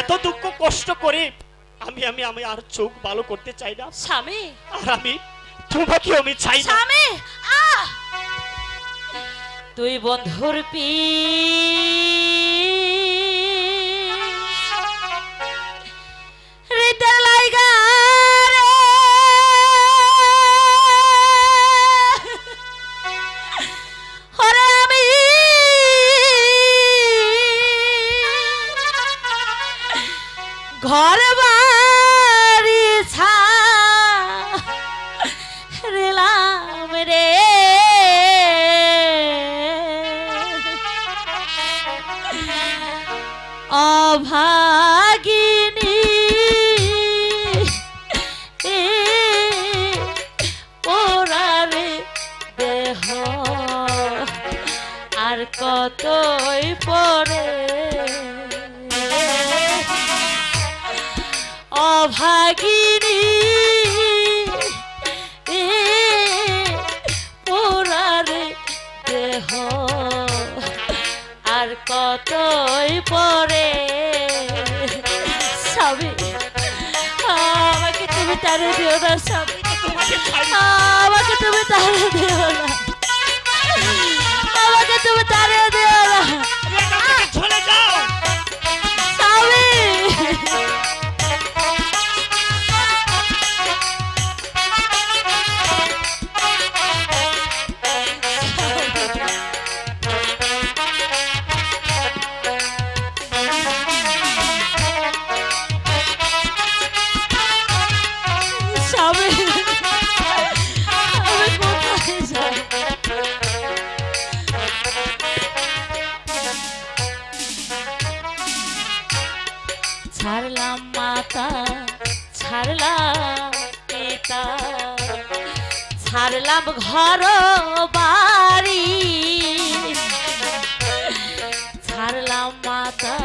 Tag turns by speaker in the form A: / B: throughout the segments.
A: এত দুঃখ কষ্ট করে আমি আমি আমি আর চোখ ভালো করতে চাই না
B: স্বামী।
A: আর আমি তোমাকে আমি চাই না
B: স্বামী। তুই বন্ধুর পি হৃদয় লাইগা রে ওরে আমি ঘর বাড়ি ছাড়লাম রে অভাগিনী পোড়ারে দেহ আর কতই পরে অভাগিনী পোড়ারে দেহ আর কতই পরে স্বামী আমাকে তুমি তাড়িয়ে দিও না স্বামী আমাকে তুমি তাড়িয়ে দিও না আমাকে তুমি তাড়িয়ে দিও না
A: চলে যাও
B: স্বামী ছাড়লাম মাতা ছাড়লাম পিতা ছাড়লাম ঘর বাড়ি ছাড়লাম মাতা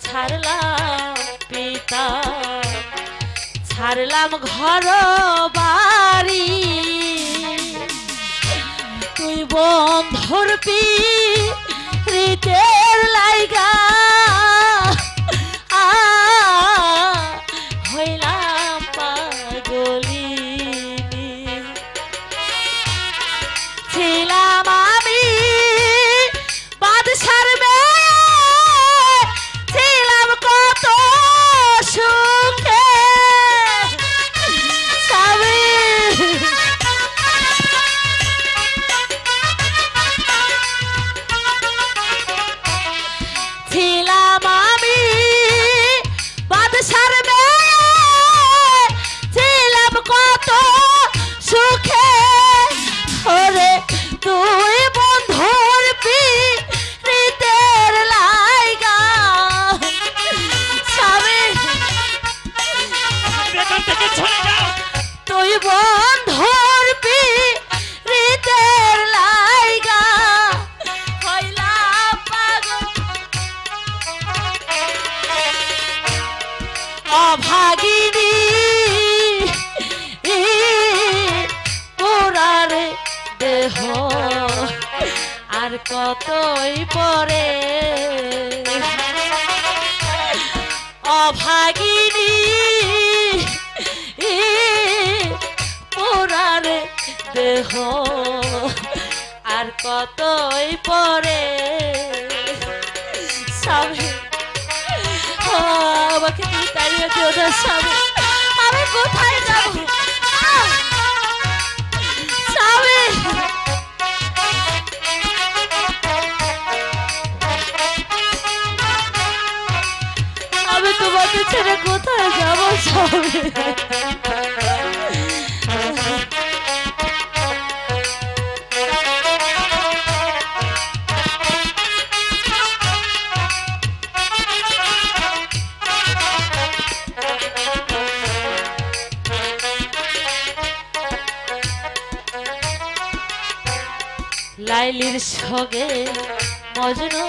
B: ছাড়লাম পিতা ছাড়লাম ঘর বাড়ি তুই বন্ধুর পি হৃদয়ের লাইগা হইলাম পাগলিনী ছিলাম আমি বাদশার মেয়ে ছিলাম কত সুখে স্বামী ছিলাম আমি বাদশার মেয়ে ছিলাম কত সুখে ওরে তুই বন্ধুর পিরিতের লাইগা স্বামী
A: এখান থেকে চলে যাও
B: তুই বন্ধুর পিরিতের লাইগা হইলাম পাগল অভাগিনী পোড়ারে দেহ আর কতই পরে অভাগিনী পোড়ারে দেহ আর কতই পরে স্বামী আমাকে তুমি তাড়িয়ে দিও না স্বামী আমি কোথায় যাব স্বামী আমি তোমাকে ছেড়ে কোথায় যাব স্বামী লাইলির সঙ্গে মজনু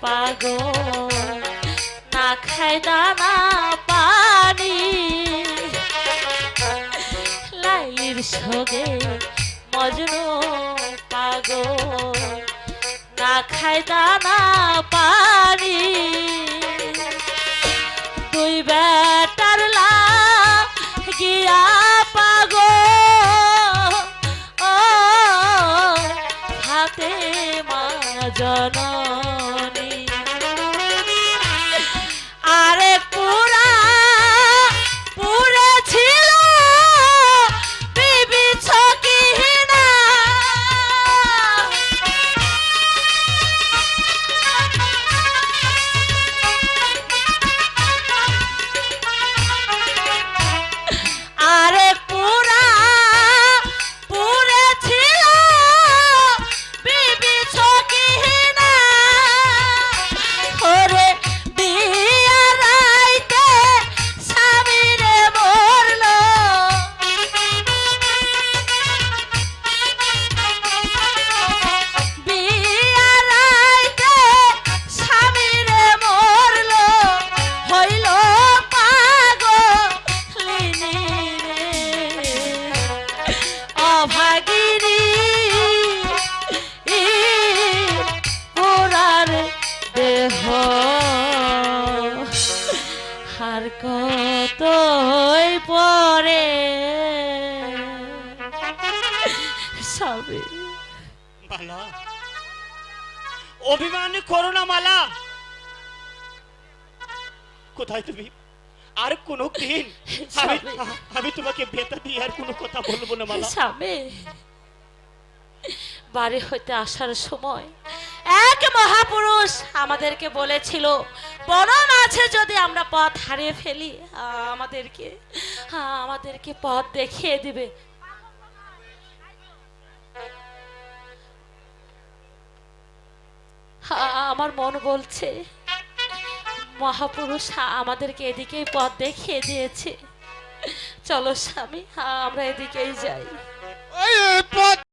B: পাগল না খায় দানা পানি লাইলির সঙ্গে মজনু পাগল না খায় দানা পানি জননী আরে পুরা পুরে ছিল বিবি ছকিনা আরে পুরা পুরে ছিল বিবি ছকিনা ওরে বিয়া রাইতে স্বামীরে মরলো বিয়া রাইতে স্বামীরে মরলো হইল পাগলিনী রে অভাগিনী পোড়ার দেহ আর কতই পরে সবে
A: মালা, অভিমান করো না মালা। কোথায় তুমি? আর কোনো দিন আমি তোমাকে বেতা দিয়ে আর কোনো কথা বলবো না মালা।
B: স্বামী বাড়ি হইতে আসার সময় এক মহাপুরুষ আমাদেরকে বলেছিল বড় মাঝে যদি আমরা পথ হারিয়ে ফেলি আমাদেরকে পথ দেখিয়ে দিবে। আমার মন বলছে মহাপুরুষ আমাদেরকে এদিকেই পথ দেখিয়ে দিয়েছে। চলো স্বামী আমরা এদিকেই যাই।
C: ওই পথ